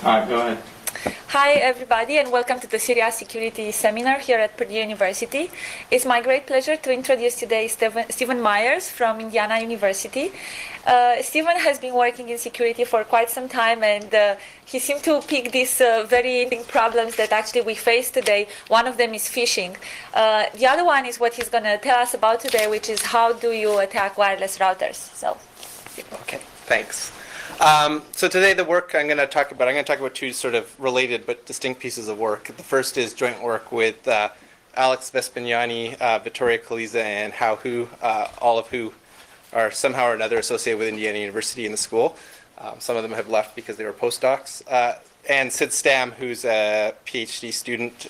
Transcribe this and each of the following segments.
Go ahead. Hi everybody and welcome to the CERIAS Security Seminar here at Purdue University. It's my great pleasure to introduce today Stephen Myers from Indiana University. Stephen has been working in security for quite some time, and he seemed to pick these very interesting problems that actually we face today. One of them is phishing. The other one is what he's going to tell us about today, which is how do you attack wireless routers. So, okay, thanks. So today the work I'm going to talk about two sort of related but distinct pieces of work. The first is joint work with Alex Vespignani, Vittoria Calizza, and Hao Hu, all of who are somehow or another associated with Indiana University in the school. Some of them have left because they were postdocs. And Sid Stam, who's a PhD student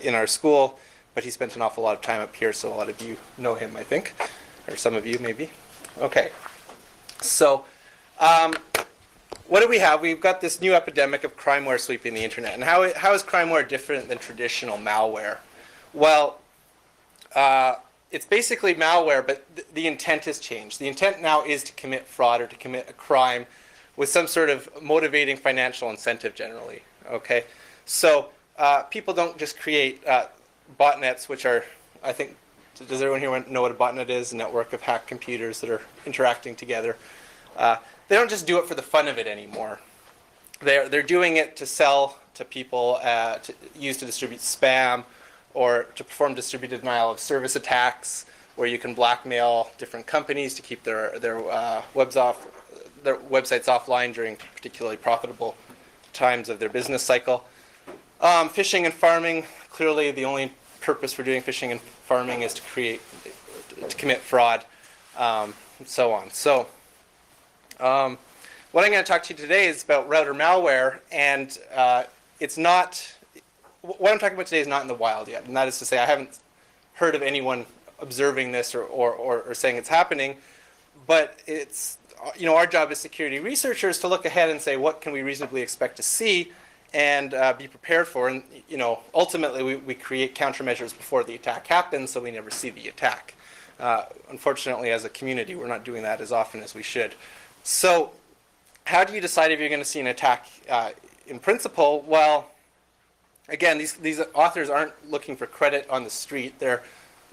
in our school, but he spent an awful lot of time up here, so a lot of you know him, I think, or some of you maybe. Okay, so what do we have? We've got this new epidemic of Crimeware sweeping the internet. And how is Crimeware different than traditional malware? Well, it's basically malware, but the intent has changed. The intent now is to commit fraud or to commit a crime with some sort of motivating financial incentive generally. Okay, so people don't just create botnets, which are, I think, does everyone here know what a botnet is? A network of hacked computers that are interacting together. They don't just do it for the fun of it anymore. They're doing it to sell to people, to use to distribute spam, or to perform distributed denial of service attacks, where you can blackmail different companies to keep their websites offline during particularly profitable times of their business cycle. Phishing and farming, clearly the only purpose for doing phishing and farming is to commit fraud, and so on. So. What I'm going to talk to you today is about router malware, and it's not, what I'm talking about today is not in the wild yet, and that is to say I haven't heard of anyone observing this or saying it's happening, but it's, our job as security researchers to look ahead and say what can we reasonably expect to see and be prepared for, and ultimately we create countermeasures before the attack happens so we never see the attack. Unfortunately, as a community, we're not doing that as often as we should. So how do you decide if you're going to see an attack in principle? Well, again, these authors aren't looking for credit on the street. They're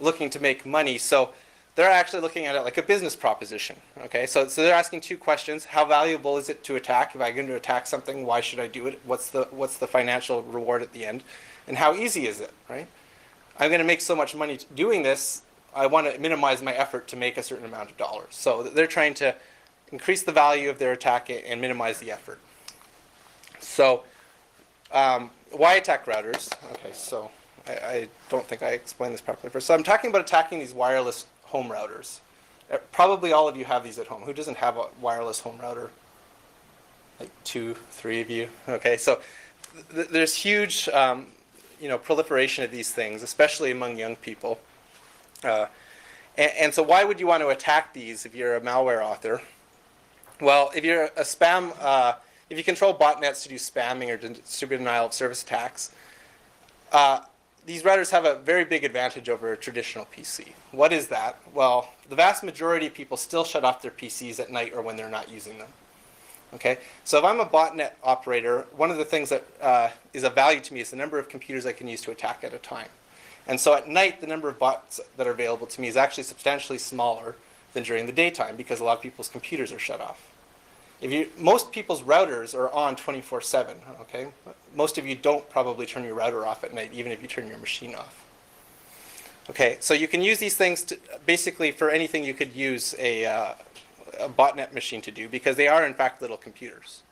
looking to make money. So they're actually looking at it like a business proposition. Okay, so they're asking two questions. How valuable is it to attack? If I'm going to attack something, why should I do it? What's the financial reward at the end? And how easy is it, right? I'm going to make so much money doing this, I want to minimize my effort to make a certain amount of dollars. So they're trying to increase the value of their attack and minimize the effort. So why attack routers? Okay, so I don't think I explained this properly first. So I'm talking about attacking these wireless home routers. Probably all of you have these at home. Who doesn't have a wireless home router? Like 2, 3 of you. Okay, so there's huge proliferation of these things, especially among young people. And so why would you want to attack these if you're a malware author? Well, if you're a spam, if you control botnets to do spamming or distributed denial of service attacks, these routers have a very big advantage over a traditional PC. What is that? Well, the vast majority of people still shut off their PCs at night or when they're not using them. Okay, so if I'm a botnet operator, one of the things that is of value to me is the number of computers I can use to attack at a time. And so at night, the number of bots that are available to me is actually substantially smaller than during the daytime because a lot of people's computers are shut off. Most people's routers are on 24/7. Okay, most of you don't probably turn your router off at night, even if you turn your machine off. Okay, so you can use these things to, basically for anything you could use a botnet machine to do because they are in fact little computers.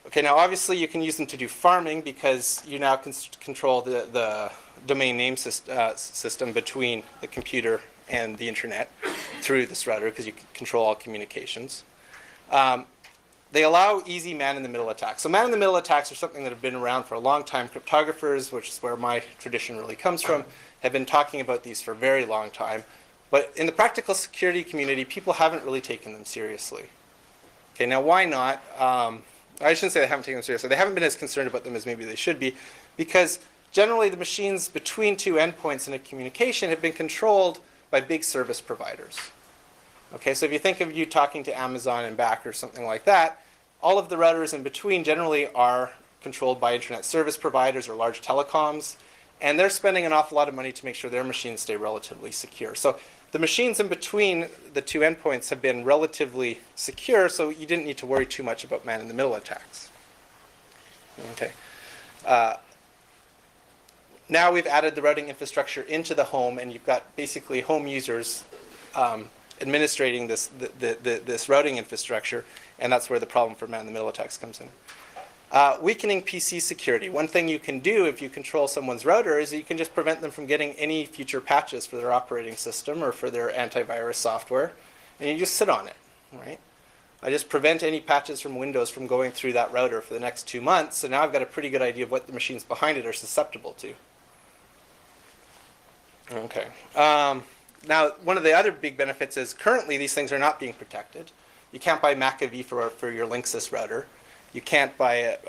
Okay, now obviously you can use them to do farming because you now can control the domain name system between the computer and the internet through this router because you can control all communications. They allow easy man-in-the-middle attacks. So man-in-the-middle attacks are something that have been around for a long time. Cryptographers, which is where my tradition really comes from, have been talking about these for a very long time. But in the practical security community, people haven't really taken them seriously. Okay, now why not? I shouldn't say they haven't taken them seriously. They haven't been as concerned about them as maybe they should be because generally the machines between two endpoints in a communication have been controlled by big service providers. Okay, so if you think of you talking to Amazon and back or something like that, All of the routers in between generally are controlled by internet service providers or large telecoms, and they're spending an awful lot of money to make sure their machines stay relatively secure. So the machines in between the two endpoints have been relatively secure, so you didn't need to worry too much about man-in-the-middle attacks. Okay. Now we've added the routing infrastructure into the home, and you've got basically home users administrating this routing infrastructure, and that's where the problem for man-in-the-middle attacks comes in. Weakening PC security. One thing you can do if you control someone's router is that you can just prevent them from getting any future patches for their operating system or for their antivirus software, and you just sit on it, right? I just prevent any patches from Windows from going through that router for the next 2 months, so now I've got a pretty good idea of what the machines behind it are susceptible to. Okay. Now, one of the other big benefits is currently these things are not being protected. You can't buy McAfee for your Linksys router. You can't buy it.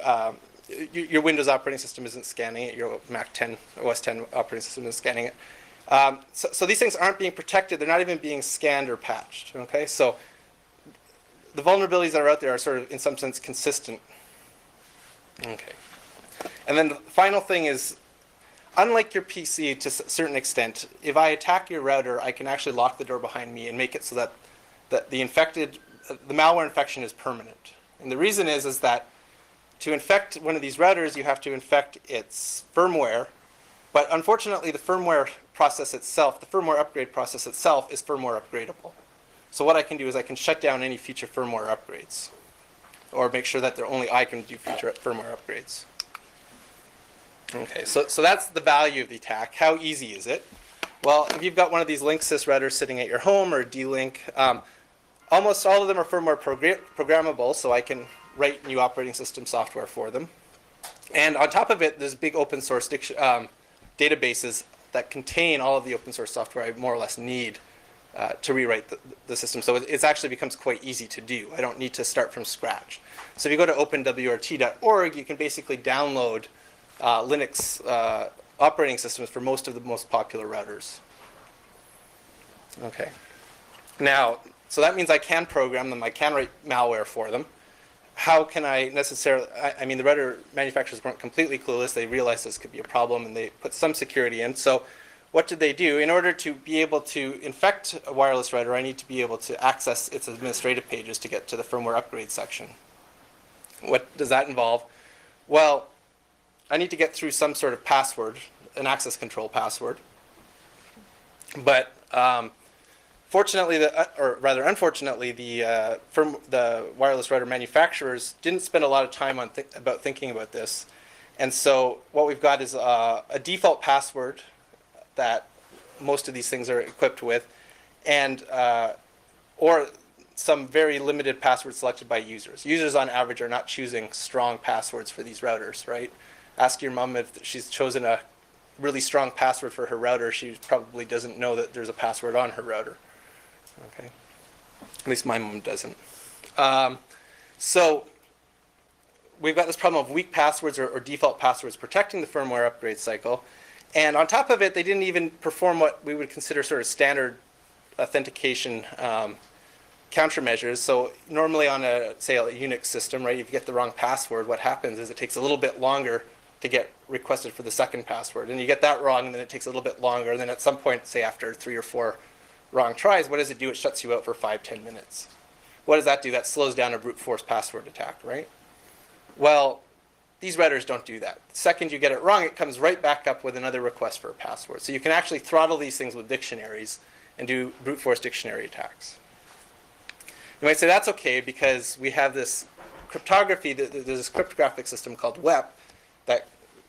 Your Windows operating system isn't scanning it. Your Mac 10, OS 10 operating system isn't scanning it. So these things aren't being protected. They're not even being scanned or patched. Okay, so the vulnerabilities that are out there are sort of, in some sense, consistent. Okay, and then the final thing is, unlike your PC to a certain extent, if I attack your router, I can actually lock the door behind me and make it so that the malware infection is permanent. And the reason is that to infect one of these routers, you have to infect its firmware. But unfortunately, the firmware process itself, the firmware upgrade process itself, is firmware upgradable. So what I can do is I can shut down any future firmware upgrades, or make sure that only I can do future firmware upgrades. Okay, so that's the value of the attack. How easy is it? Well, if you've got one of these Linksys routers sitting at your home, or a D-Link, almost all of them are firmware programmable, so I can write new operating system software for them. And on top of it, there's big open source databases that contain all of the open source software I more or less need to rewrite the system. So it actually becomes quite easy to do. I don't need to start from scratch. So if you go to openwrt.org, you can basically download Linux operating systems for most of the most popular routers. Okay. Now, so that means I can program them, I can write malware for them. How can I necessarily, I mean, the router manufacturers weren't completely clueless. They realized this could be a problem, and they put some security in. So what did they do? In order to be able to infect a wireless router, I need to be able to access its administrative pages to get to the firmware upgrade section. What does that involve? Well, I need to get through some sort of password, an access control password. But fortunately, or rather unfortunately, the wireless router manufacturers didn't spend a lot of time on thinking about this. And so what we've got is a default password that most of these things are equipped with, and or some very limited passwords selected by users. Users on average are not choosing strong passwords for these routers, right? Ask your mom if she's chosen a really strong password for her router. She probably doesn't know that there's a password on her router. Okay, at least my mom doesn't. So we've got this problem of weak passwords or default passwords protecting the firmware upgrade cycle. And on top of it, they didn't even perform what we would consider sort of standard authentication countermeasures. So normally on say a Unix system, right, if you get the wrong password, what happens is it takes a little bit longer to get requested for the second password. And you get that wrong, and then it takes a little bit longer. And then at some point, say after 3 or 4 wrong tries, what does it do? It shuts you out for 5-10 minutes. What does that do? That slows down a brute force password attack, right? Well, these routers don't do that. The second you get it wrong, it comes right back up with another request for a password. So you can actually throttle these things with dictionaries and do brute force dictionary attacks. You might say that's okay because we have this cryptography, there's this cryptographic system called WEP that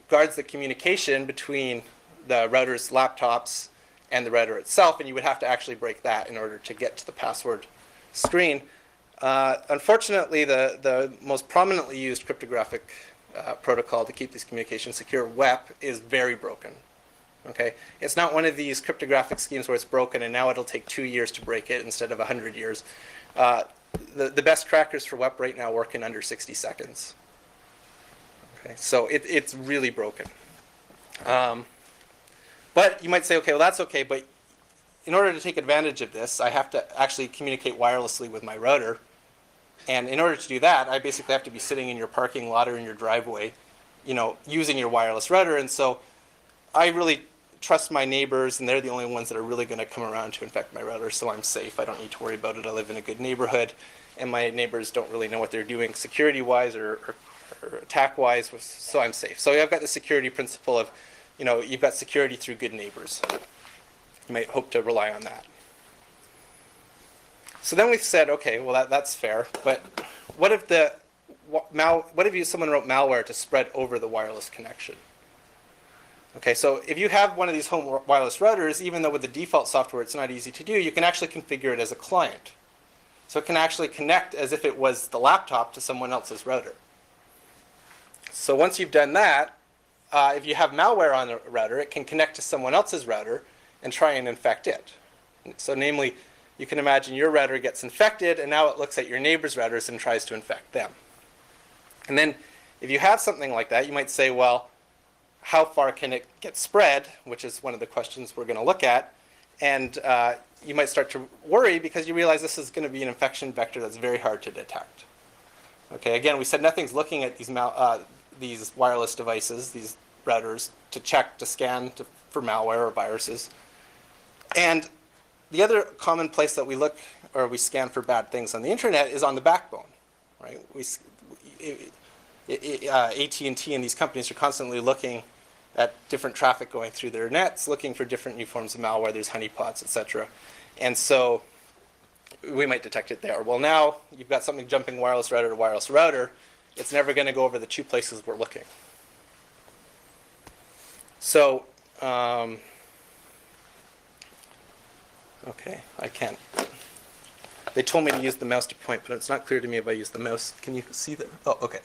guards the communication between the router's laptops and the router itself, and you would have to actually break that in order to get to the password screen. Unfortunately, the most prominently used cryptographic protocol to keep this communication secure, WEP, is very broken. Okay, it's not one of these cryptographic schemes where it's broken and now it'll take 2 years to break it instead of 100 years. The best crackers for WEP right now work in under 60 seconds. Okay, so it's really broken. But you might say, okay, well that's okay, but in order to take advantage of this, I have to actually communicate wirelessly with my router. And in order to do that, I basically have to be sitting in your parking lot or in your driveway, using your wireless router. And so I really trust my neighbors, and they're the only ones that are really going to come around to infect my router, so I'm safe. I don't need to worry about it. I live in a good neighborhood, and my neighbors don't really know what they're doing security-wise or attack-wise, so I'm safe. So I've got the security principle of, you've got security through good neighbors. You might hope to rely on that. So then we've said, okay, well that's fair, but what if someone wrote malware to spread over the wireless connection? Okay, so if you have one of these home wireless routers, even though with the default software it's not easy to do, you can actually configure it as a client. So it can actually connect as if it was the laptop to someone else's router. So once you've done that, if you have malware on the router, it can connect to someone else's router and try and infect it. So namely, you can imagine your router gets infected, and now it looks at your neighbor's routers and tries to infect them. And then if you have something like that, you might say, well, how far can it get spread, which is one of the questions we're going to look at. And you might start to worry because you realize this is going to be an infection vector that's very hard to detect. Okay, again, we said nothing's looking at these wireless devices, these routers, to scan for malware or viruses. And the other common place that we look or we scan for bad things on the internet is on the backbone, right? AT&T and these companies are constantly looking at different traffic going through their nets, looking for different new forms of malware. There's honeypots, etc. And so we might detect it there. Well, now you've got something jumping wireless router to wireless router. It's never going to go over the two places we're looking. So, okay, I can't. They told me to use the mouse to point, but it's not clear to me if I use the mouse. Can you see that? Oh, okay.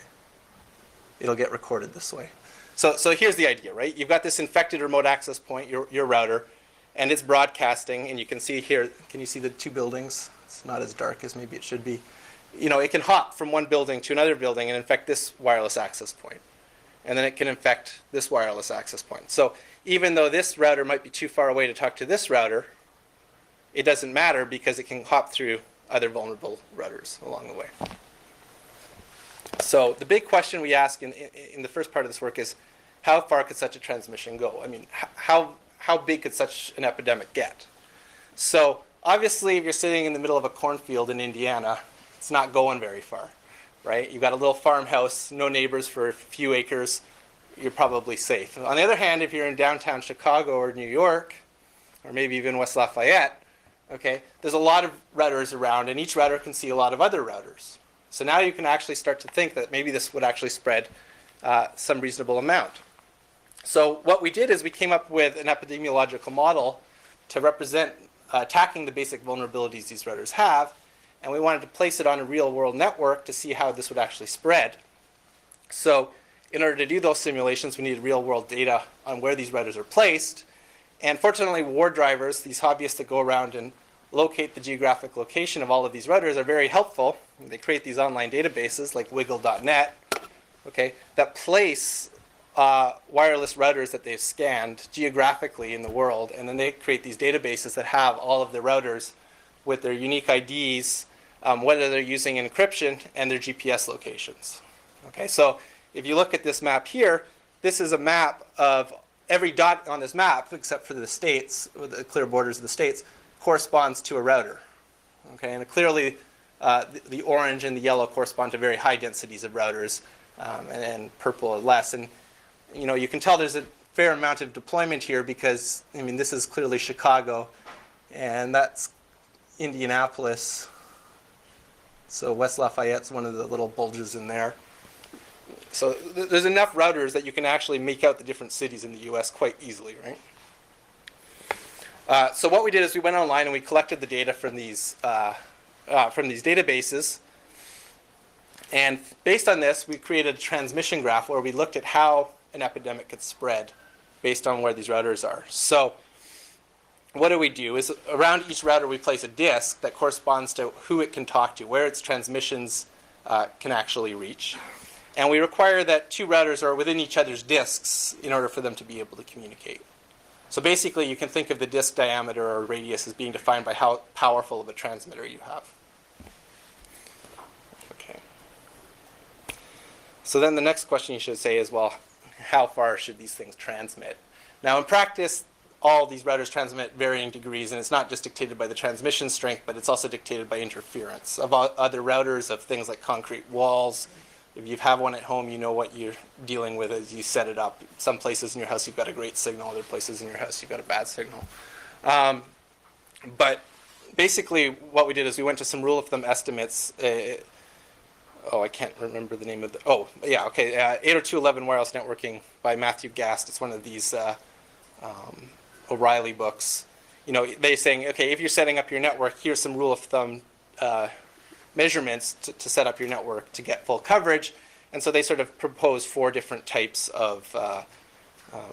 It'll get recorded this way. So here's the idea, right? You've got this infected remote access point, your router, and it's broadcasting, and you can see here, can you see the two buildings? It's not as dark as maybe it should be. It can hop from one building to another building and infect this wireless access point. And then it can infect this wireless access point. So even though this router might be too far away to talk to this router, it doesn't matter because it can hop through other vulnerable routers along the way. So the big question we ask in the first part of this work is, how far could such a transmission go? I mean, how big could such an epidemic get? So obviously, if you're sitting in the middle of a cornfield in Indiana, it's not going very far, right? You've got a little farmhouse, no neighbors for a few acres, you're probably safe. On the other hand, if you're in downtown Chicago or New York, or maybe even West Lafayette, okay, there's a lot of routers around, and each router can see a lot of other routers. So now you can actually start to think that maybe this would actually spread some reasonable amount. So what we did is we came up with an epidemiological model to represent attacking the basic vulnerabilities these routers have, and we wanted to place it on a real-world network to see how this would actually spread. So in order to do those simulations, we needed real-world data on where these routers are placed. And fortunately, war drivers, these hobbyists that go around and locate the geographic location of all of these routers, are very helpful. They create these online databases like wiggle.net, okay, that place wireless routers that they've scanned geographically in the world, and then they create these databases that have all of the routers with their unique IDs, whether they're using encryption, and their GPS locations. Okay, so if you look at this map here, this is a map of every dot on this map, except for the states, with the clear borders of the states, corresponds to a router. Okay, and clearly the orange and the yellow correspond to very high densities of routers, and purple are less. And you can tell there's a fair amount of deployment here because, I mean, this is clearly Chicago, and that's Indianapolis. So West Lafayette's one of the little bulges in there. So there's enough routers that you can actually make out the different cities in the US quite easily, right? So what we did is we went online and we collected the data from these databases. And based on this, we created a transmission graph where we looked at how an epidemic could spread based on where these routers are. So what do we do is around each router we place a disk that corresponds to who it can talk to, where its transmissions can actually reach. And we require that two routers are within each other's disks in order for them to be able to communicate. So basically, you can think of the disk diameter or radius as being defined by how powerful of a transmitter you have. So then the next question you should say is, well, how far should these things transmit? Now in practice, all these routers transmit varying degrees, and it's not just dictated by the transmission strength, but it's also dictated by interference of other routers, of things like concrete walls. If you have one at home, you know what you're dealing with as you set it up. Some places in your house you've got a great signal, other places in your house you've got a bad signal. But basically what we did is we went to some rule of thumb estimates. I can't remember the name of the, 802.11 wireless networking by Matthew Gast. It's one of these O'Reilly books. You know, they're saying, okay, if you're setting up your network, here's some rule of thumb measurements to set up your network to get full coverage. And so they sort of propose 4 different types of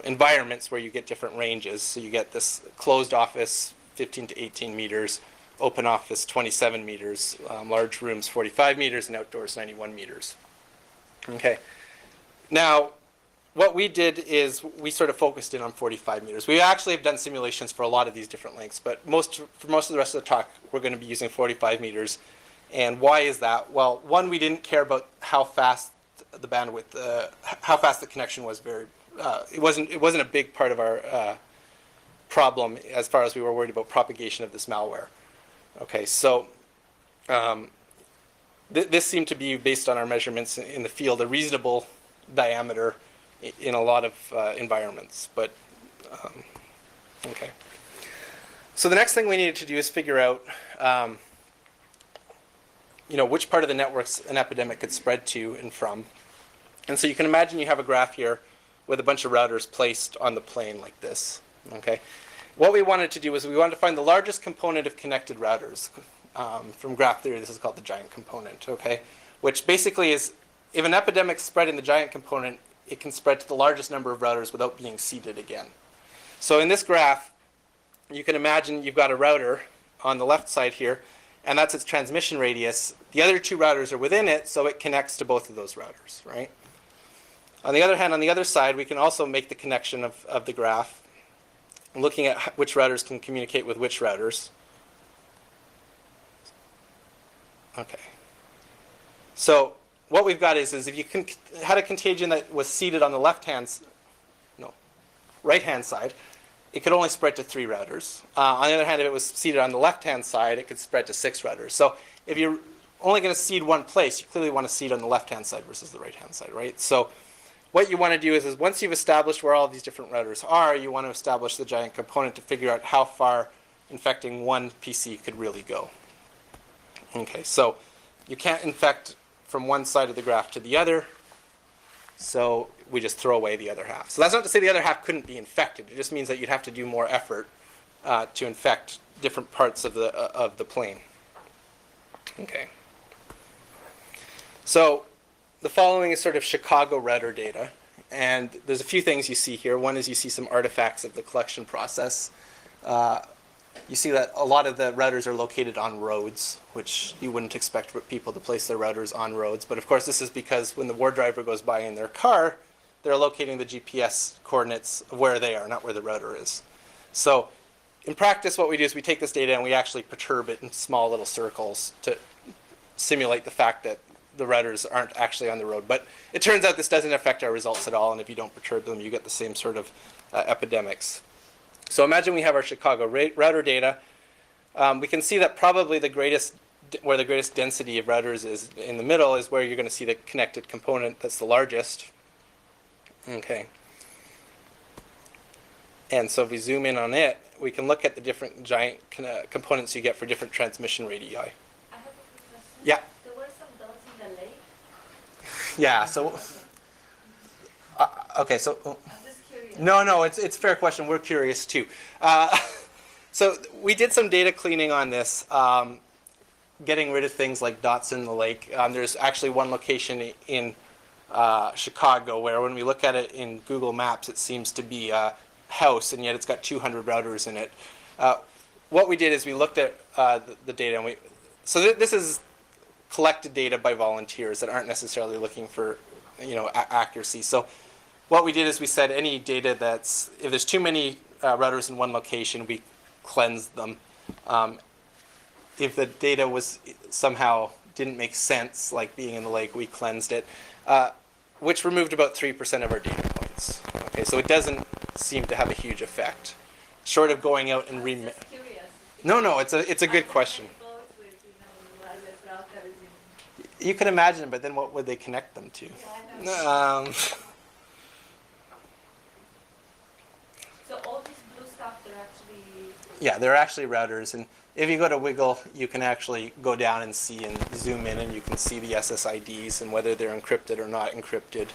environments where you get different ranges. So you get this closed office, 15 to 18 meters, open office, 27 meters, large rooms, 45 meters, and outdoors, 91 meters. Okay. Now, what we did is we sort of focused in on 45 meters. We actually have done simulations for a lot of these different lengths, but for most of the rest of the talk, we're going to be using 45 meters. And why is that? Well, one, we didn't care about how fast the bandwidth, how fast the connection was. It wasn't a big part of our problem as far as we were worried about propagation of this malware. Okay, so this seemed to be, based on our measurements in the field, a reasonable diameter in a lot of environments. But okay. So the next thing we needed to do is figure out, which part of the networks an epidemic could spread to and from. And so you can imagine you have a graph here with a bunch of routers placed on the plane like this. Okay. What we wanted to do is we wanted to find the largest component of connected routers. From graph theory, this is called the giant component. Okay, which basically is, if an epidemic spread in the giant component, it can spread to the largest number of routers without being seeded again. So in this graph, you can imagine you've got a router on the left side here, and that's its transmission radius. The other 2 routers are within it, so it connects to both of those routers, right? On the other hand, on the other side, we can also make the connection of the graph, looking at which routers can communicate with which routers. Okay. So what we've got is if you had a contagion that was seeded on the right-hand side, it could only spread to 3 routers. On the other hand, if it was seeded on the left-hand side, it could spread to 6 routers. So if you're only going to seed one place, you clearly want to seed on the left-hand side versus the right-hand side, right? So what you want to do is once you've established where all these different routers are, you want to establish the giant component to figure out how far infecting one PC could really go. Okay, so you can't infect from one side of the graph to the other, so we just throw away the other half. So that's not to say the other half couldn't be infected. It just means that you'd have to do more effort to infect different parts of the plane. Okay. So the following is sort of Chicago router data, and there's a few things you see here. One is you see some artifacts of the collection process. You see that a lot of the routers are located on roads, which you wouldn't expect people to place their routers on roads. But of course, this is because when the war driver goes by in their car, they're locating the GPS coordinates of where they are, not where the router is. So in practice, what we do is we take this data and we actually perturb it in small little circles to simulate the fact that the routers aren't actually on the road. But it turns out this doesn't affect our results at all, and if you don't perturb them, you get the same sort of epidemics. So imagine we have our Chicago router data. We can see that probably where the greatest density of routers is in the middle is where you're going to see the connected component that's the largest. Okay. And so if we zoom in on it, we can look at the different giant components you get for different transmission radii. I have a quick question. Yeah. There were some dots in the lake. Yeah. So. Okay. So. I'm just curious. No, it's a fair question. We're curious too. So we did some data cleaning on this, getting rid of things like dots in the lake. There's actually one location in Chicago where when we look at it in Google Maps, it seems to be a house, and yet it's got 200 routers in it. What we did is we looked at the data, and this is collected data by volunteers that aren't necessarily looking for accuracy. So what we did is we said any data if there's too many routers in one location, we cleanse them. If the data was somehow didn't make sense, like being in the lake, we cleansed it. which removed about 3% of our data points. Okay, so it doesn't seem to have a huge effect, short of going out and No, it's a good question. You can imagine, but then what would they connect them to? So all this blue stuff, they're actually... Yeah, they're actually routers, and if you go to Wiggle, you can actually go down and see and zoom in, and you can see the SSIDs and whether they're encrypted or not encrypted.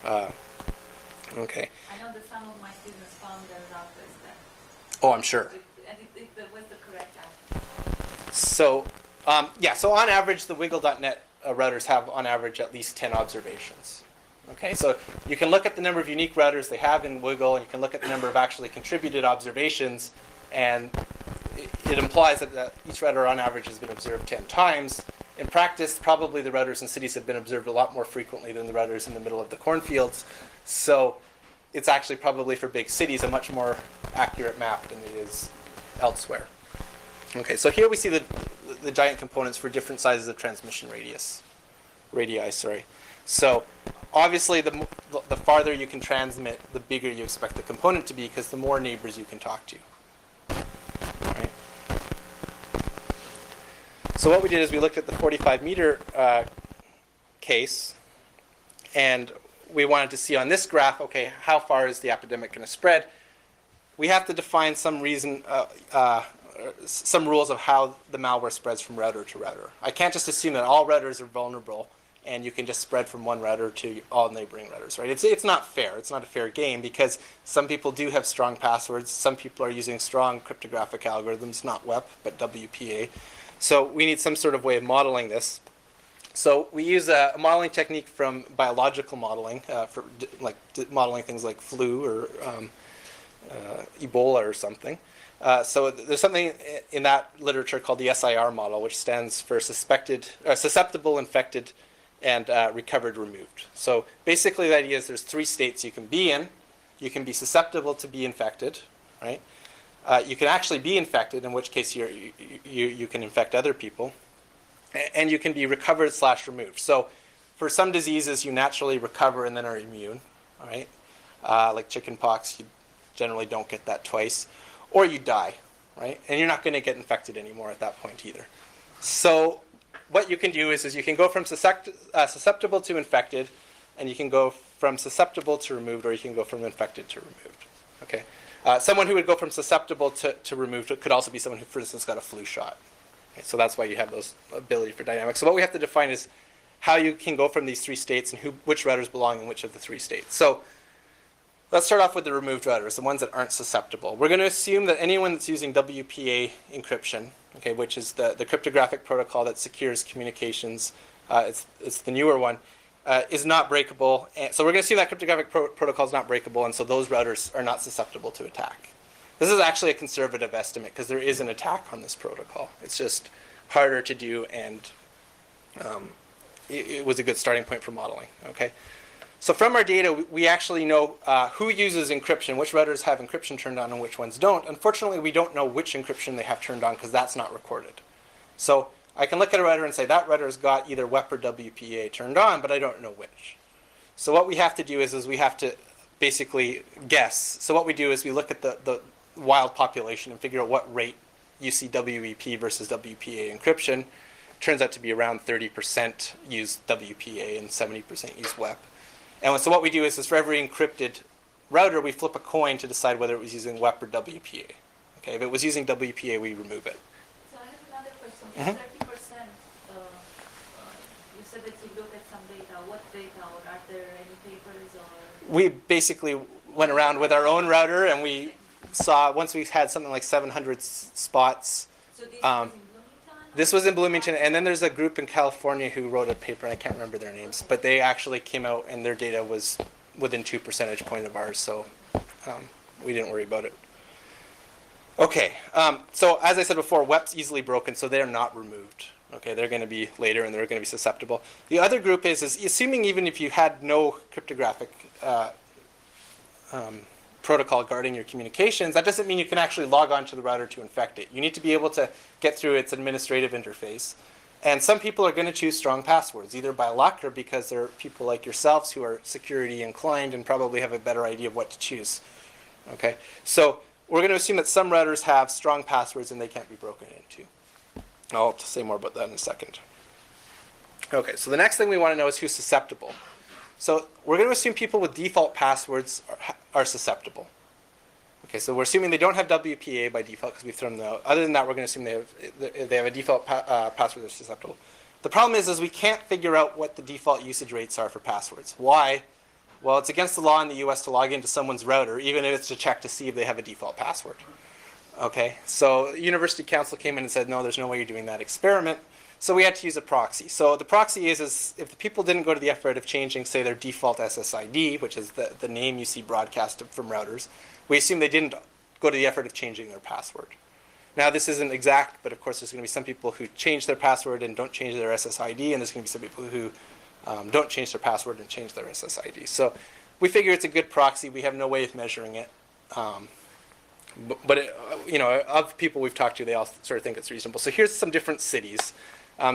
Okay. I know that some of my students found their routers there. Oh, I'm sure. And it was the correct answer. So, so on average, the Wiggle.net routers have, on average, at least 10 observations. Okay, so you can look at the number of unique routers they have in Wiggle, and you can look at the number of actually contributed observations, and it implies that each router on average has been observed 10 times. In practice, probably the routers in cities have been observed a lot more frequently than the routers in the middle of the cornfields. So it's actually probably for big cities a much more accurate map than it is elsewhere. Okay, so here we see the giant components for different sizes of transmission radii. So obviously, the farther you can transmit, the bigger you expect the component to be, because the more neighbors you can talk to. Right? So what we did is we looked at the 45-meter case, and we wanted to see on this graph, okay, how far is the epidemic going to spread? We have to define some rules of how the malware spreads from router to router. I can't just assume that all routers are vulnerable and you can just spread from one router to all neighboring routers, right? It's not fair. It's not a fair game, because some people do have strong passwords. Some people are using strong cryptographic algorithms, not WEP, but WPA. So we need some sort of way of modeling this. So we use a modeling technique from biological modeling for modeling things like flu or Ebola or something. So there's something in that literature called the SIR model, which stands for susceptible, infected, and recovered, removed. So basically the idea is there's 3 states you can be in. You can be susceptible to be infected, right? You can actually be infected, in which case you can infect other people. And you can be recovered/removed. So for some diseases, you naturally recover and then are immune, all right? Like chickenpox, you generally don't get that twice. Or you die, right? And you're not going to get infected anymore at that point either. So what you can do is you can go from susceptible to infected, and you can go from susceptible to removed, or you can go from infected to removed. Okay. Someone who would go from susceptible to removed could also be someone who, for instance, got a flu shot. Okay, so that's why you have those ability for dynamics. So what we have to define is how you can go from these 3 states and which routers belong in which of the 3 states. So let's start off with the removed routers, the ones that aren't susceptible. We're going to assume that anyone that's using WPA encryption, okay, which is the cryptographic protocol that secures communications, it's the newer one, is not breakable. And so we're going to assume that cryptographic protocol is not breakable, and so those routers are not susceptible to attack. This is actually a conservative estimate, because there is an attack on this protocol. It's just harder to do, and it was a good starting point for modeling. Okay. So from our data, we actually know who uses encryption, which routers have encryption turned on and which ones don't. Unfortunately, we don't know which encryption they have turned on, because that's not recorded. So I can look at a router and say that router's got either WEP or WPA turned on, but I don't know which. So what we have to do is we have to basically guess. So what we do is we look at the wild population and figure out what rate you see WEP versus WPA encryption. Turns out to be around 30% use WPA and 70% use WEP. And so what we do is for every encrypted router, we flip a coin to decide whether it was using WEP or WPA. Okay, if it was using WPA, we remove it. So I have another question. 30%, you said that you look at some data. What data, or are there any papers? Or we basically went around with our own router, and we saw, once we had something like 700 spots. So this was in Bloomington? This was in Bloomington, and then there's a group in California who wrote a paper, and I can't remember their names, but they actually came out and their data was within 2 percentage points of ours, so we didn't worry about it. Okay, so as I said before, WEP's easily broken, so they're not removed. Okay, they're going to be later, and they're going to be susceptible. The other group is assuming even if you had no cryptographic protocol guarding your communications, that doesn't mean you can actually log on to the router to infect it. You need to be able to get through its administrative interface. And some people are going to choose strong passwords, either by luck or because they're people like yourselves who are security inclined and probably have a better idea of what to choose. Okay, so we're going to assume that some routers have strong passwords and they can't be broken into. I'll say more about that in a second. Okay, so the next thing we want to know is who's susceptible. So we're going to assume people with default passwords are susceptible. Okay, so we're assuming they don't have WPA by default because we've thrown them out. Other than that, we're going to assume they have a default password that's susceptible. The problem is we can't figure out what the default usage rates are for passwords. Why? Well, it's against the law in the US to log into someone's router, even if it's to check to see if they have a default password. Okay, so the University Council came in and said, no, there's no way you're doing that experiment. So we had to use a proxy. So the proxy is if the people didn't go to the effort of changing, say, their default SSID, which is the name you see broadcast from routers, we assume they didn't go to the effort of changing their password. Now, this isn't exact, but of course, there's going to be some people who change their password and don't change their SSID, and there's going to be some people who don't change their password and change their SSID. So we figure it's a good proxy. We have no way of measuring it. But of people we've talked to, they all sort of think it's reasonable. So here's some different cities.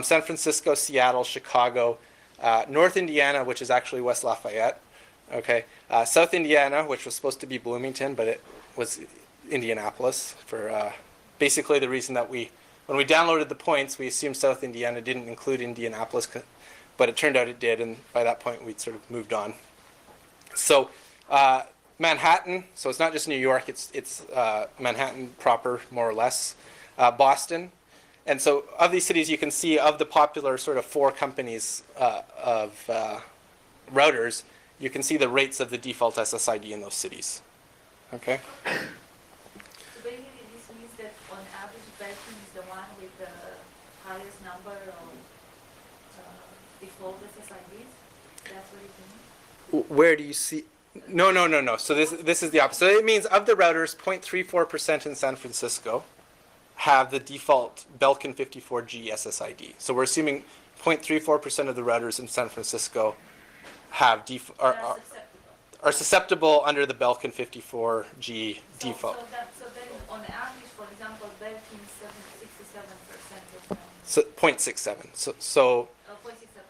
San Francisco, Seattle, Chicago, North Indiana, which is actually West Lafayette. Okay, South Indiana, which was supposed to be Bloomington, but it was Indianapolis for basically the reason that when we downloaded the points, we assumed South Indiana didn't include Indianapolis, but it turned out it did, and by that point we'd sort of moved on. So Manhattan, so it's not just New York, it's Manhattan proper, more or less, Boston. And so of these cities, you can see of the popular sort of 4 companies of routers, you can see the rates of the default SSID in those cities. Okay? So basically this means that on average, Belgium is the one with the highest number of default SSIDs? That's what it means? Where do you see? No. So this is the opposite. So it means of the routers, 0.34% in San Francisco have the default Belkin 54G SSID. So we're assuming 0.34% of the routers in San Francisco have are susceptible under the Belkin 54G default. So then on average, for example, Belkin is 67% of So 0.67. So 0.67.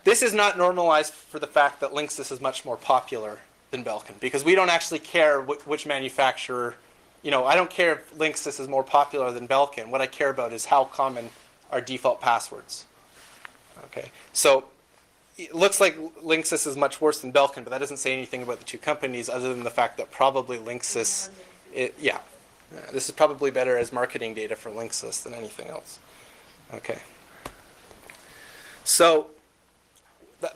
this is not normalized for the fact that Linksys is much more popular than Belkin, because we don't actually care which manufacturer. I don't care if Linksys is more popular than Belkin. What I care about is how common are default passwords. Okay, so it looks like Linksys is much worse than Belkin, but that doesn't say anything about the two companies other than the fact that probably Linksys, this is probably better as marketing data for Linksys than anything else. Okay. So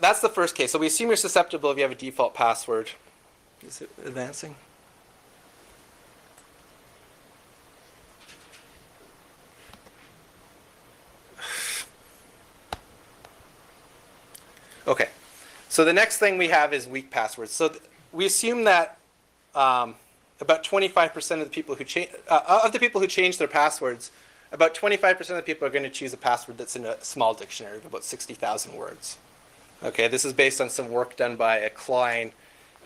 that's the first case. So we assume you're susceptible if you have a default password. Is it advancing? Okay, so the next thing we have is weak passwords. So we assume that about 25% of the people who change their passwords, about 25% of the people are going to choose a password that's in a small dictionary of about 60,000 words. Okay, this is based on some work done by a Klein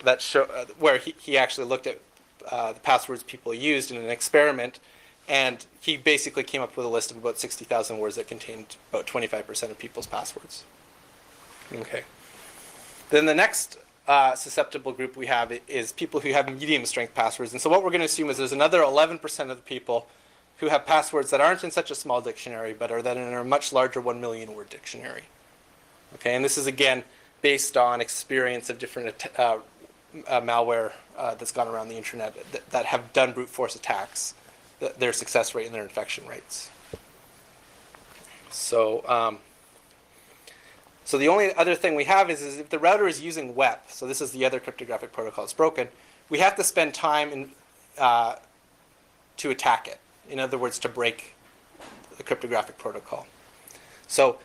that where he actually looked at the passwords people used in an experiment, and he basically came up with a list of about 60,000 words that contained about 25% of people's passwords. Okay. Then the next susceptible group we have is people who have medium strength passwords. And so what we're going to assume is there's another 11% of the people who have passwords that aren't in such a small dictionary, but are then in a much larger 1 million word dictionary. Okay, and this is again based on experience of different malware that's gone around the internet that have done brute force attacks, their success rate and their infection rates. So so the only other thing we have is if the router is using WEP, so this is the other cryptographic protocol that's broken, we have to spend time to attack it. In other words, to break the cryptographic protocol. So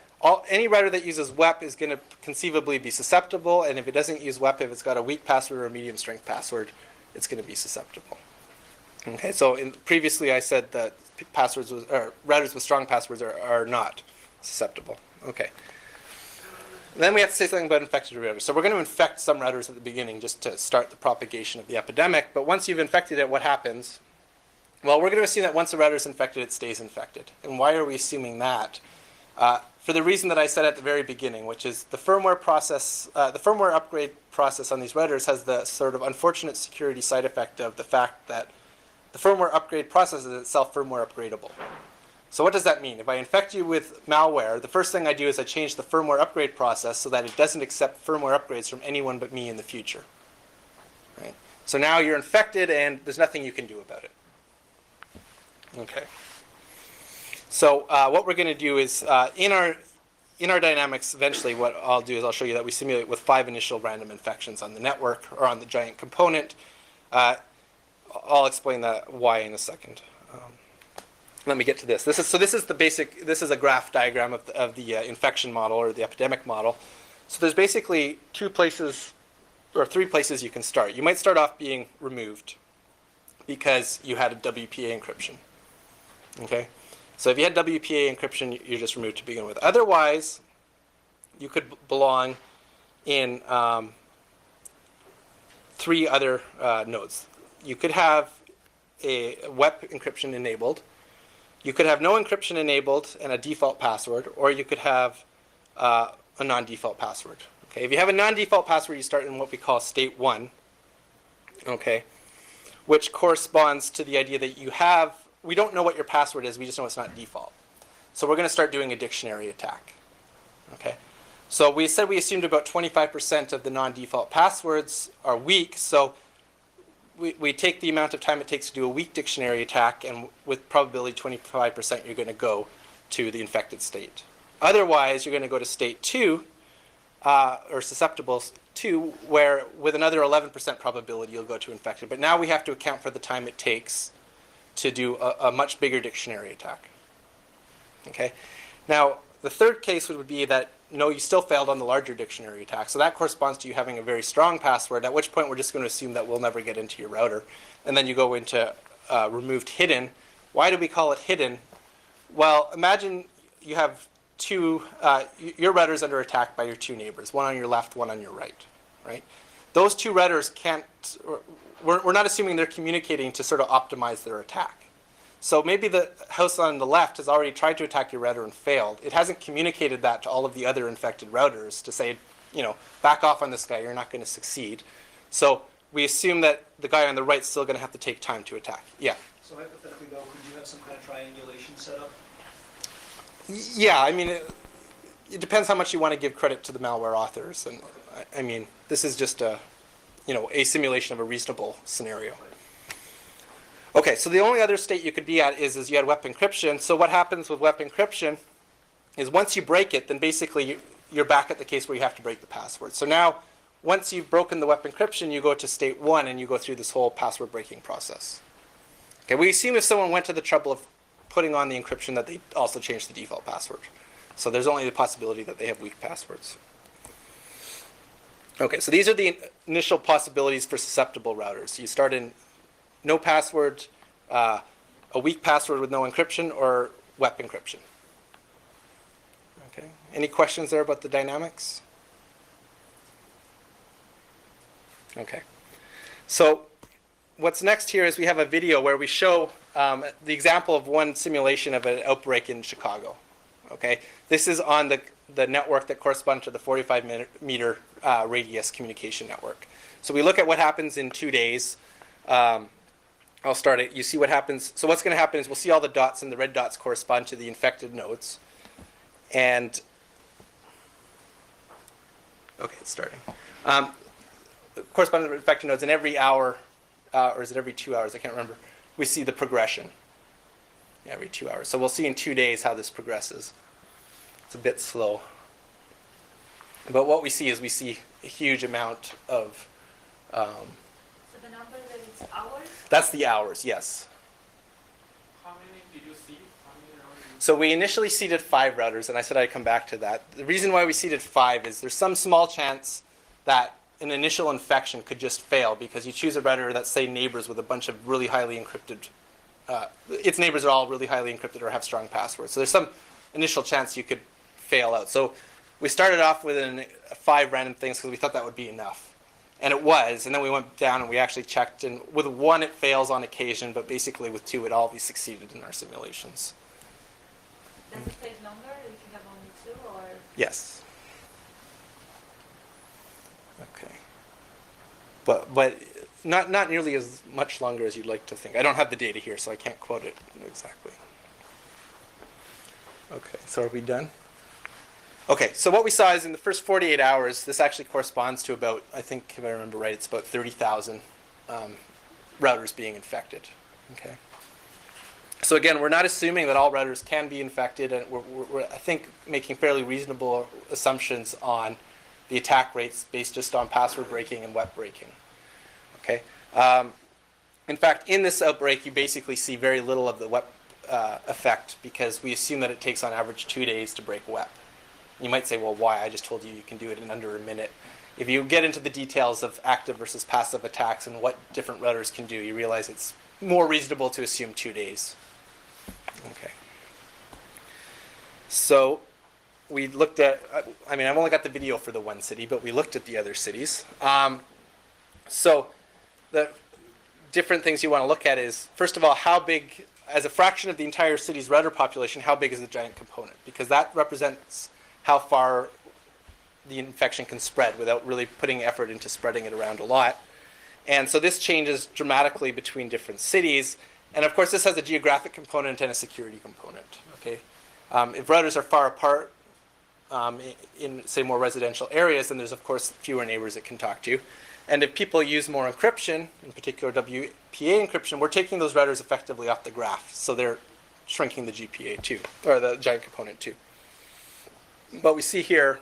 any router that uses WEP is going to conceivably be susceptible, and if it doesn't use WEP, if it's got a weak password or a medium strength password, it's going to be susceptible. Okay, so previously I said that routers with strong passwords are not susceptible. Okay. Then we have to say something about infected routers. So we're going to infect some routers at the beginning just to start the propagation of the epidemic. But once you've infected it, what happens? Well, we're going to assume that once a router is infected, it stays infected. And why are we assuming that? for the reason that I said at the very beginning, which is the firmware process, the firmware upgrade process on these routers has the sort of unfortunate security side effect of the fact that the firmware upgrade process is itself firmware upgradable. So what does that mean? If I infect you with malware, the first thing I do is I change the firmware upgrade process so that it doesn't accept firmware upgrades from anyone but me in the future. Right? So now you're infected and there's nothing you can do about it. Okay. So what we're going to do is in our dynamics, eventually what I'll do is I'll show you that we simulate with 5 initial random infections on the network or on the giant component. I'll explain that why in a second. Let me get to this. This is the basic. This is a graph diagram of the infection model or the epidemic model. So there's basically 2 places or 3 places you can start. You might start off being removed because you had a WPA encryption. Okay. So if you had WPA encryption, you're just removed to begin with. Otherwise, you could belong in 3 other nodes. You could have a WEP encryption enabled. You could have no encryption enabled and a default password, or you could have a non-default password. Okay. If you have a non-default password, you start in what we call state 1, okay, which corresponds to the idea that you have. We don't know what your password is. We just know it's not default. So we're going to start doing a dictionary attack. Okay. So we said we assumed about 25% of the non-default passwords are weak. So we take the amount of time it takes to do a weak dictionary attack, and with probability 25%, you're going to go to the infected state. Otherwise, you're going to go to state 2, or susceptible 2, where with another 11% probability, you'll go to infected. But now we have to account for the time it takes to do a much bigger dictionary attack. Okay. Now, the third case would be that, no, you still failed on the larger dictionary attack. So that corresponds to you having a very strong password, at which point we're just going to assume that we'll never get into your router. And then you go into removed hidden. Why do we call it hidden? Well, imagine you have 2, your router is under attack by your 2 neighbors, one on your left, one on your right. Right? Those 2 routers can't, we're not assuming they're communicating to sort of optimize their attack. So maybe the house on the left has already tried to attack your router and failed. It hasn't communicated that to all of the other infected routers to say, back off on this guy, you're not going to succeed. So we assume that the guy on the right is still going to have to take time to attack. Yeah? So hypothetically, though, could you have some kind of triangulation set up? Yeah, I mean, it depends how much you want to give credit to the malware authors. And I mean, this is just a simulation of a reasonable scenario. Okay, so the only other state you could be at is you had WEP encryption. So what happens with WEP encryption is once you break it, then basically you're back at the case where you have to break the password. So now, once you've broken the WEP encryption, you go to state 1 and you go through this whole password breaking process. Okay, we assume if someone went to the trouble of putting on the encryption that they also changed the default password. So there's only the possibility that they have weak passwords. Okay, so these are the initial possibilities for susceptible routers. You start in no password, a weak password with no encryption, or WEP encryption. Okay. Any questions there about the dynamics? Okay. So what's next here is we have a video where we show the example of one simulation of an outbreak in Chicago. Okay. This is on the network that corresponds to the 45-meter radius communication network. So we look at what happens in 2 days. I'll start it. You see what happens. So what's going to happen is we'll see all the dots, and the red dots correspond to the infected nodes. And okay, it's starting. Corresponding to infected nodes, and every hour, or is it every 2 hours? I can't remember. We see the progression. Yeah, every 2 hours. So we'll see in 2 days how this progresses. It's a bit slow. But what we see is we see a huge amount of. So the number that is hours? That's the hours, yes. How many did you see? How many routers? So we initially seeded 5 routers, and I said I'd come back to that. The reason why we seeded 5 is there's some small chance that an initial infection could just fail because you choose a router that's, say, neighbors with a bunch of really highly encrypted. Its neighbors are all really highly encrypted or have strong passwords. So there's some initial chance you could fail out. So we started off with 5 random things because we thought that would be enough. And it was, and then we went down and we actually checked, and with 1 it fails on occasion, but basically with 2 it always succeeded in our simulations. Does it take longer if you have only 2? Yes. Okay. But not nearly as much longer as you'd like to think. I don't have the data here, so I can't quote it exactly. Okay, so are we done? Okay, so what we saw is in the first 48 hours, this actually corresponds to about, I think if I remember right, it's about 30,000 routers being infected. Okay. So again, we're not assuming that all routers can be infected, and we're I think, making fairly reasonable assumptions on the attack rates based just on password breaking and web breaking. Okay. In fact, in this outbreak, you basically see very little of the web effect because we assume that it takes on average 2 days to break web. You might say, well, why? I just told you you can do it in under a minute. If you get into the details of active versus passive attacks and what different routers can do, you realize it's more reasonable to assume 2 days. Okay. So we looked at, I mean, I've only got the video for the one city, but we looked at the other cities. So the different things you want to look at is, first of all, how big, as a fraction of the entire city's router population, how big is the giant component? Because that represents how far the infection can spread without really putting effort into spreading it around a lot. And so this changes dramatically between different cities. And of course, this has a geographic component and a security component. Okay, if routers are far apart in, say, more residential areas, then there's, of course, fewer neighbors it can talk to. And if people use more encryption, in particular WPA encryption, we're taking those routers effectively off the graph. So they're shrinking the GPA too, or the giant component too. But we see here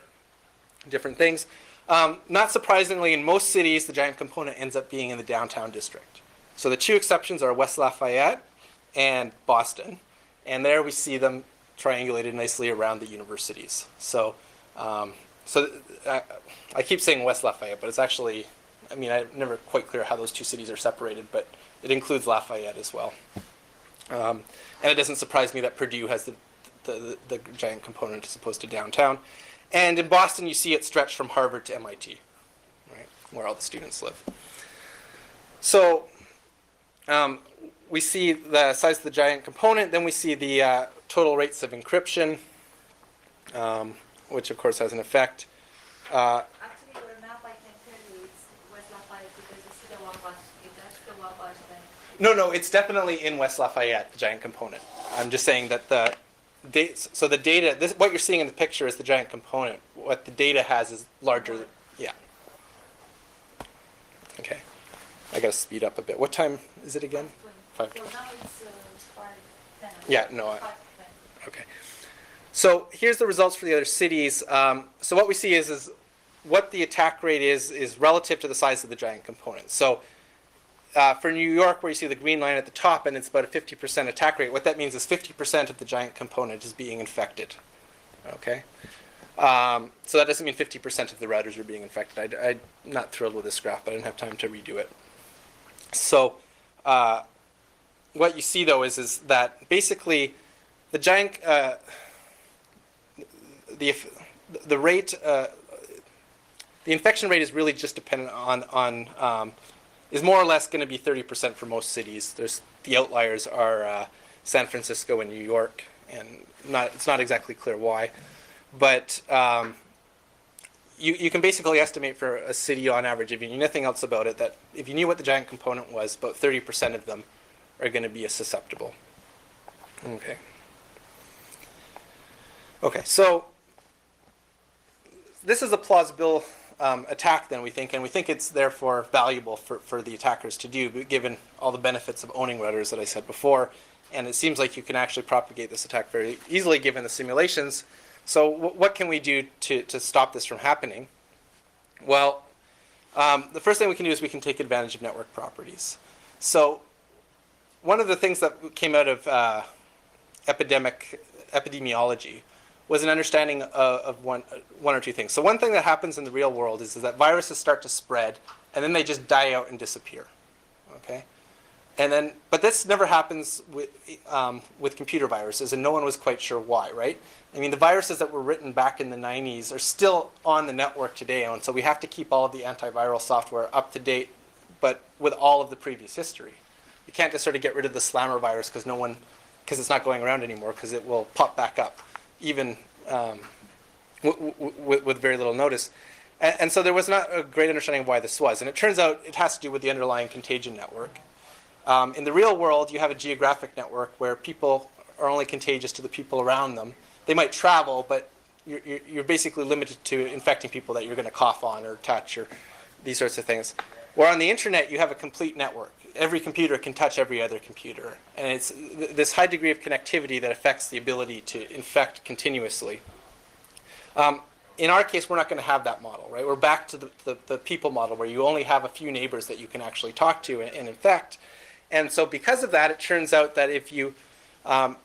different things. Not surprisingly, in most cities, the giant component ends up being in the downtown district. So the two exceptions are West Lafayette and Boston. And there we see them triangulated nicely around the universities. So, I keep saying West Lafayette, but it's actually, I mean, I'm never quite clear how those two cities are separated, but it includes Lafayette as well. And it doesn't surprise me that Purdue has the giant component as opposed to downtown. And in Boston, you see it stretched from Harvard to MIT, right, where all the students live. So we see the size of the giant component. Then we see the total rates of encryption, which, of course, has an effect. Actually, your map, I can tell you it's West Lafayette because it's the Wabash. That's the Wabash then. No, it's definitely in West Lafayette, the giant component. I'm just saying that the data, what you're seeing in the picture is the giant component. What the data has is larger. Yeah. Okay. I got to speed up a bit. What time is it again? 5:20. So now it's 5:10. Yeah, no. 5:10. Okay. So here's the results for the other cities. So what we see is what the attack rate is relative to the size of the giant component. So for New York, where you see the green line at the top, and it's about a 50% attack rate, what that means is 50% of the giant component is being infected. Okay? So that doesn't mean 50% of the routers are being infected. I'm not thrilled with this graph, but I didn't have time to redo it. So what you see, though, is that basically the giant, the rate, the infection rate is really just dependent on is more or less going to be 30% for most cities. The outliers are San Francisco and New York, and it's not exactly clear why. But you can basically estimate for a city on average, if you knew nothing else about it, that if you knew what the giant component was, about 30% of them are going to be susceptible. Okay. Okay, so this is a plausible attack, then, we think, and we think it's therefore valuable for the attackers to do, given all the benefits of owning routers that I said before. And it seems like you can actually propagate this attack very easily given the simulations. So what can we do to stop this from happening? Well, the first thing we can do is we can take advantage of network properties. So one of the things that came out of epidemiology was an understanding of one or two things. So one thing that happens in the real world is that viruses start to spread, and then they just die out and disappear. Okay, but this never happens with computer viruses, and no one was quite sure why. Right? I mean, the viruses that were written back in the 90s are still on the network today, and so we have to keep all of the antiviral software up to date, but with all of the previous history. You can't just sort of get rid of the slammer virus because it's not going around anymore, because it will pop back up, even with very little notice. And so there was not a great understanding of why this was. And it turns out it has to do with the underlying contagion network. In the real world, you have a geographic network where people are only contagious to the people around them. They might travel, but you're basically limited to infecting people that you're going to cough on or touch or these sorts of things. Where on the internet, you have a complete network. Every computer can touch every other computer. And it's this high degree of connectivity that affects the ability to infect continuously. In our case, we're not going to have that model, right? We're back to the people model where you only have a few neighbors that you can actually talk to and infect. And so because of that, it turns out that if you have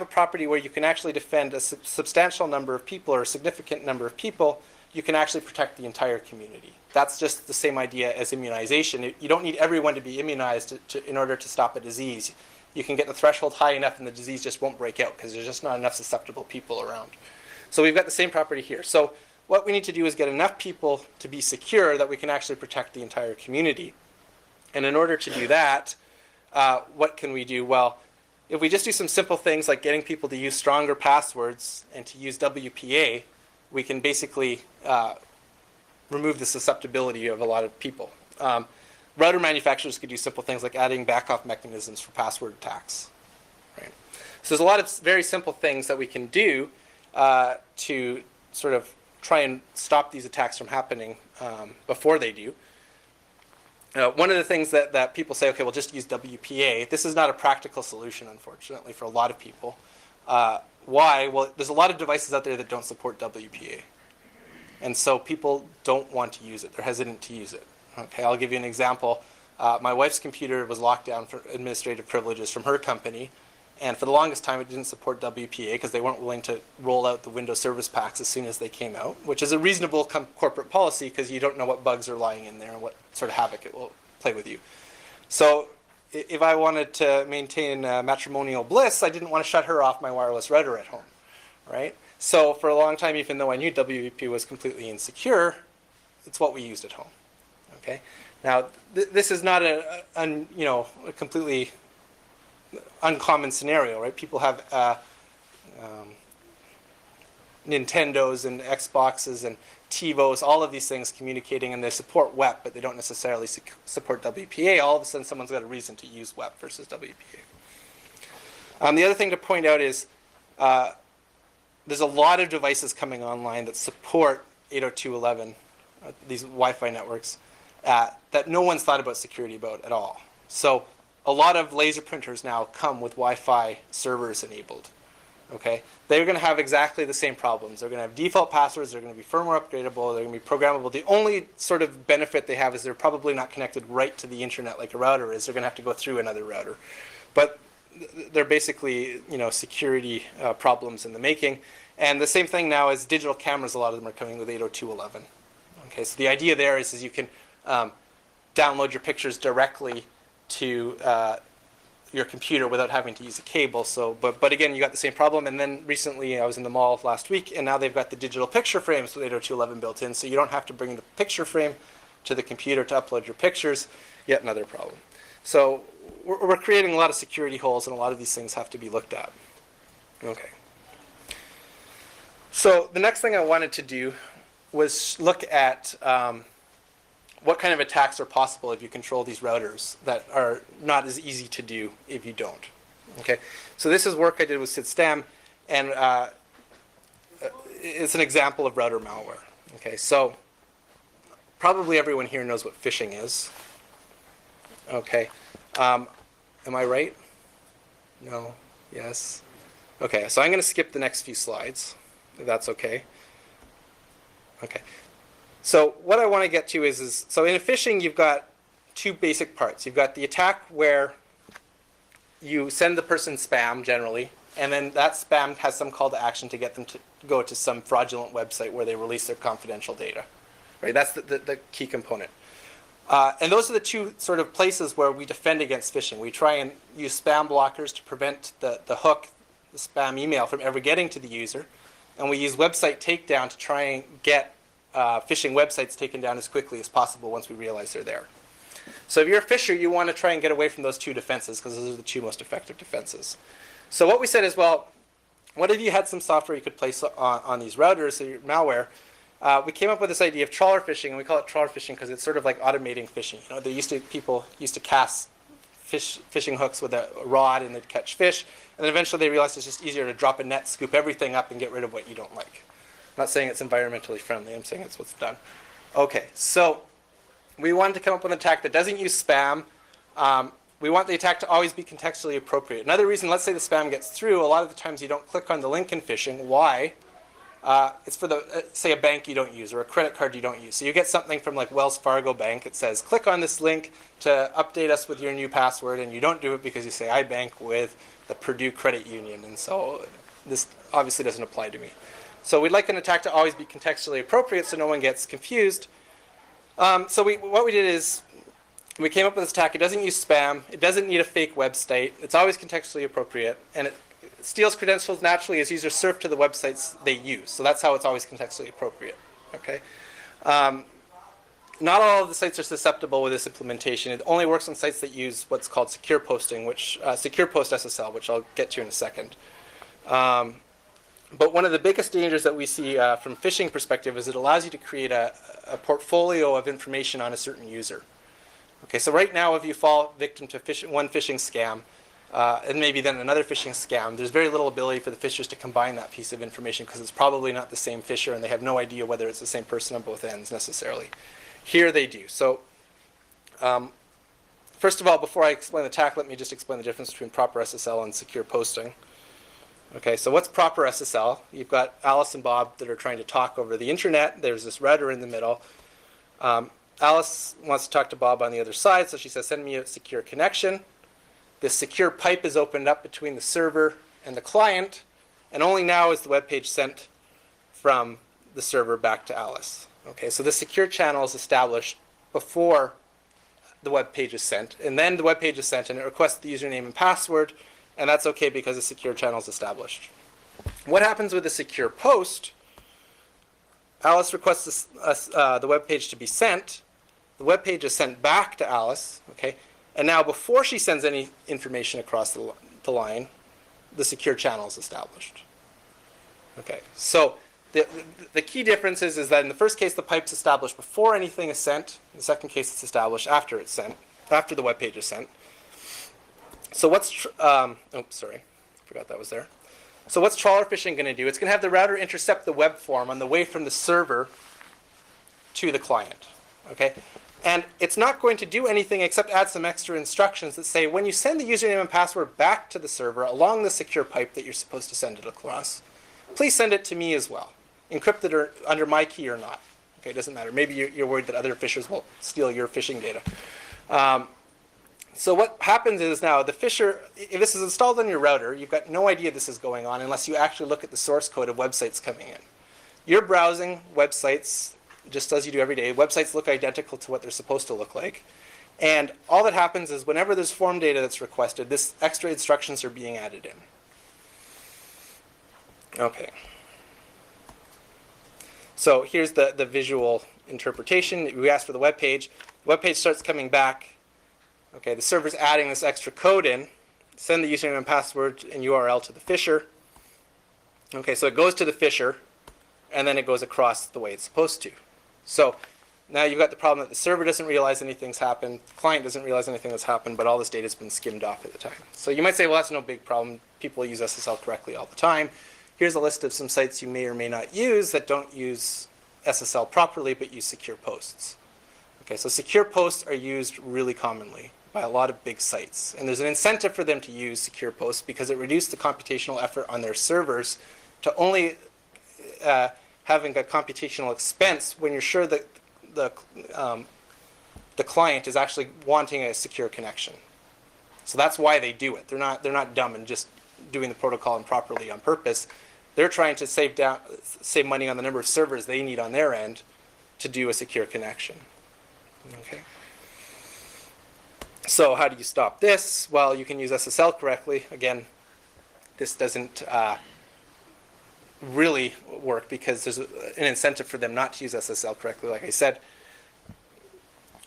a property where you can actually defend a substantial number of people or a significant number of people, you can actually protect the entire community. That's just the same idea as immunization. You don't need everyone to be immunized in order to stop a disease. You can get the threshold high enough and the disease just won't break out because there's just not enough susceptible people around. So we've got the same property here. So what we need to do is get enough people to be secure that we can actually protect the entire community. And in order to do that, what can we do? Well, if we just do some simple things like getting people to use stronger passwords and to use WPA, we can basically remove the susceptibility of a lot of people. Router manufacturers could do simple things like adding backoff mechanisms for password attacks. Right? So there's a lot of very simple things that we can do to sort of try and stop these attacks from happening before they do. One of the things that people say, okay, we'll just use WPA. This is not a practical solution, unfortunately, for a lot of people. Why? Well, there's a lot of devices out there that don't support WPA. And so people don't want to use it. They're hesitant to use it. Okay, I'll give you an example. My wife's computer was locked down for administrative privileges from her company. And for the longest time, it didn't support WPA because they weren't willing to roll out the Windows Service Packs as soon as they came out, which is a reasonable corporate policy because you don't know what bugs are lying in there and what sort of havoc it will play with you. So if I wanted to maintain matrimonial bliss, I didn't want to shut her off my wireless router at home, right? So for a long time, even though I knew WPA was completely insecure, it's what we used at home. Okay. Now this is not a completely uncommon scenario, right? People have Nintendos and Xboxes and TiVos, all of these things communicating, and they support WEP, but they don't necessarily support WPA. All of a sudden, someone's got a reason to use WEP versus WPA. The other thing to point out is there's a lot of devices coming online that support 802.11, these Wi-Fi networks, that no one's thought about security about at all. So a lot of laser printers now come with Wi-Fi servers enabled. Okay, they're going to have exactly the same problems. They're going to have default passwords. They're going to be firmware upgradable. They're going to be programmable. The only sort of benefit they have is they're probably not connected right to the internet like a router is. They're going to have to go through another router. But they're basically, security problems in the making. And the same thing now is digital cameras. A lot of them are coming with 802.11. Okay, so the idea there is you can download your pictures directly to your computer without having to use a cable. So, but again, you got the same problem. And then recently, I was in the mall last week, and now they've got the digital picture frames with 802.11 built in, so you don't have to bring the picture frame to the computer to upload your pictures. Yet another problem. So we're creating a lot of security holes, and a lot of these things have to be looked at. Okay. So the next thing I wanted to do was look at what kind of attacks are possible if you control these routers that are not as easy to do if you don't. Okay, so this is work I did with SysTem, and it's an example of router malware. Okay, so probably everyone here knows what phishing is. Okay, am I right? No? Yes? Okay, so I'm going to skip the next few slides, if that's okay. Okay. So what I want to get to is so in phishing, you've got two basic parts. You've got the attack where you send the person spam generally, and then that spam has some call to action to get them to go to some fraudulent website where they release their confidential data. Right? That's the key component. And those are the two sort of places where we defend against phishing. We try and use spam blockers to prevent the hook, the spam email, from ever getting to the user. And we use website takedown to try and get phishing websites taken down as quickly as possible once we realize they're there. So if you're a phisher, you want to try and get away from those two defenses because those are the two most effective defenses. So what we said is, well, what if you had some software you could place on these routers, or your malware? We came up with this idea of trawler phishing, and we call it trawler phishing because it's sort of like automating phishing. You know, people used to cast fishing hooks with a rod, and they'd catch fish, and then eventually they realized it's just easier to drop a net, scoop everything up, and get rid of what you don't like. I'm not saying it's environmentally friendly. I'm saying it's what's done. Okay, so we wanted to come up with an attack that doesn't use spam. We want the attack to always be contextually appropriate. Another reason, let's say the spam gets through, a lot of the times you don't click on the link in phishing. Why? It's for say a bank you don't use or a credit card you don't use. So you get something from like Wells Fargo Bank. It says, click on this link to update us with your new password, and you don't do it because you say, I bank with the Purdue Credit Union, and so this obviously doesn't apply to me. So we'd like an attack to always be contextually appropriate so no one gets confused. So what we did is we came up with this attack. It doesn't use spam. It doesn't need a fake website. It's always contextually appropriate, and it steals credentials naturally as users surf to the websites they use. So that's how it's always contextually appropriate. Okay. Not all of the sites are susceptible with this implementation. It only works on sites that use what's called secure posting, secure post SSL, which I'll get to in a second. But one of the biggest dangers that we see from phishing perspective is it allows you to create a portfolio of information on a certain user. Okay, so right now if you fall victim to one phishing scam, and maybe then another phishing scam, there's very little ability for the phishers to combine that piece of information because it's probably not the same phisher and they have no idea whether it's the same person on both ends necessarily. Here they do. So first of all, before I explain the attack, let me just explain the difference between proper SSL and secure posting. Okay, so what's proper SSL? You've got Alice and Bob that are trying to talk over the internet. There's this router in the middle. Alice wants to talk to Bob on the other side, so she says, send me a secure connection. This secure pipe is opened up between the server and the client, and only now is the web page sent from the server back to Alice. Okay, so the secure channel is established before the web page is sent, and then the web page is sent, and it requests the username and password, and that's okay because the secure channel is established. What happens with a secure post? Alice requests the web page to be sent. The web page is sent back to Alice, okay? And now before she sends any information across the line, the secure channel is established. Okay, so the key difference is that in the first case, the pipe's established before anything is sent. In the second case, it's established after it's sent, after the web page is sent. So what's, forgot that was there. So what's trawler phishing going to do? It's going to have the router intercept the web form on the way from the server to the client, okay? And it's not going to do anything except add some extra instructions that say when you send the username and password back to the server along the secure pipe that you're supposed to send it across, please send it to me as well, encrypted or under my key or not. Okay, it doesn't matter. Maybe you're worried that other phishers will steal your phishing data. So what happens is now the phisher, if this is installed on your router, you've got no idea this is going on unless you actually look at the source code of websites coming in. You're browsing websites just as you do every day. Websites look identical to what they're supposed to look like. And all that happens is whenever there's form data that's requested, this extra instructions are being added in. Okay. So here's the visual interpretation. We ask for the web page. The web page starts coming back. Okay, the server's adding this extra code in. Send the username and password and URL to the phisher. Okay, so it goes to the phisher, and then it goes across the way it's supposed to. So now you've got the problem that the server doesn't realize anything's happened, the client doesn't realize anything has happened, but all this data's been skimmed off at the time. So you might say, well, that's no big problem. People use SSL correctly all the time. Here's a list of some sites you may or may not use that don't use SSL properly, but use secure posts. Okay, so secure posts are used really commonly by a lot of big sites. And there's an incentive for them to use secure posts because it reduced the computational effort on their servers to only having a computational expense when you're sure that the client is actually wanting a secure connection. So that's why they do it. They're not dumb and just doing the protocol improperly on purpose. They're trying to save money on the number of servers they need on their end to do a secure connection. Okay. So how do you stop this? Well, you can use SSL correctly. Again, this doesn't really work because there's an incentive for them not to use SSL correctly, like I said.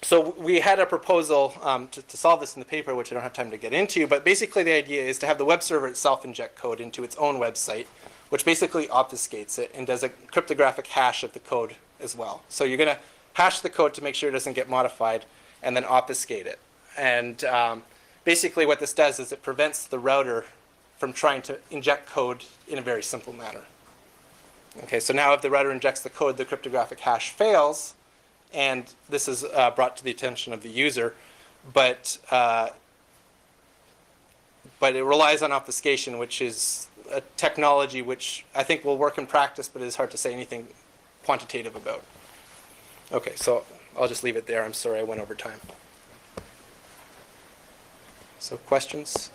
So we had a proposal to solve this in the paper, which I don't have time to get into, but basically the idea is to have the web server itself inject code into its own website, which basically obfuscates it and does a cryptographic hash of the code as well. So you're going to hash the code to make sure it doesn't get modified and then obfuscate it. And basically what this does is it prevents the router from trying to inject code in a very simple manner. Okay, so now if the router injects the code, the cryptographic hash fails, and this is brought to the attention of the user, but it relies on obfuscation, which is a technology which I think will work in practice, but it is hard to say anything quantitative about. Okay, so I'll just leave it there. I'm sorry I went over time. So questions?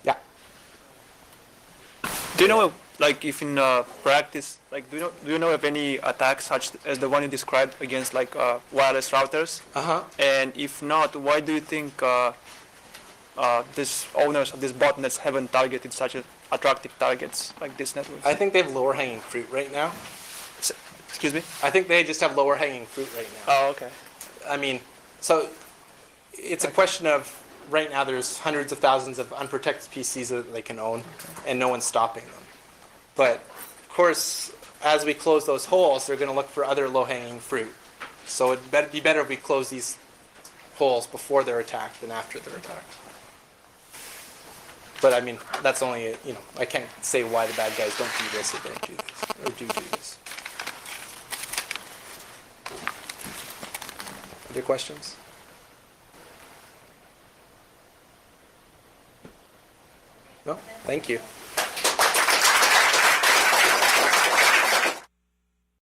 Yeah. Do you know, like, if in practice, like, do you know of any attacks such as the one you described against, like, wireless routers? Uh-huh. And if not, why do you think these owners of these botnets haven't targeted such attractive targets like this network? I think they have lower hanging fruit right now. Excuse me? I think they just have lower hanging fruit right now. Oh, okay. I mean, so it's a question of right now there's hundreds of thousands of unprotected PCs that they can own, and no one's stopping them. But of course, as we close those holes, they're going to look for other low-hanging fruit. So it'd be better if we close these holes before they're attacked than after they're attacked. But I mean, that's only, I can't say why the bad guys don't do this or don't do this, or do this. Other questions? No? Thank you.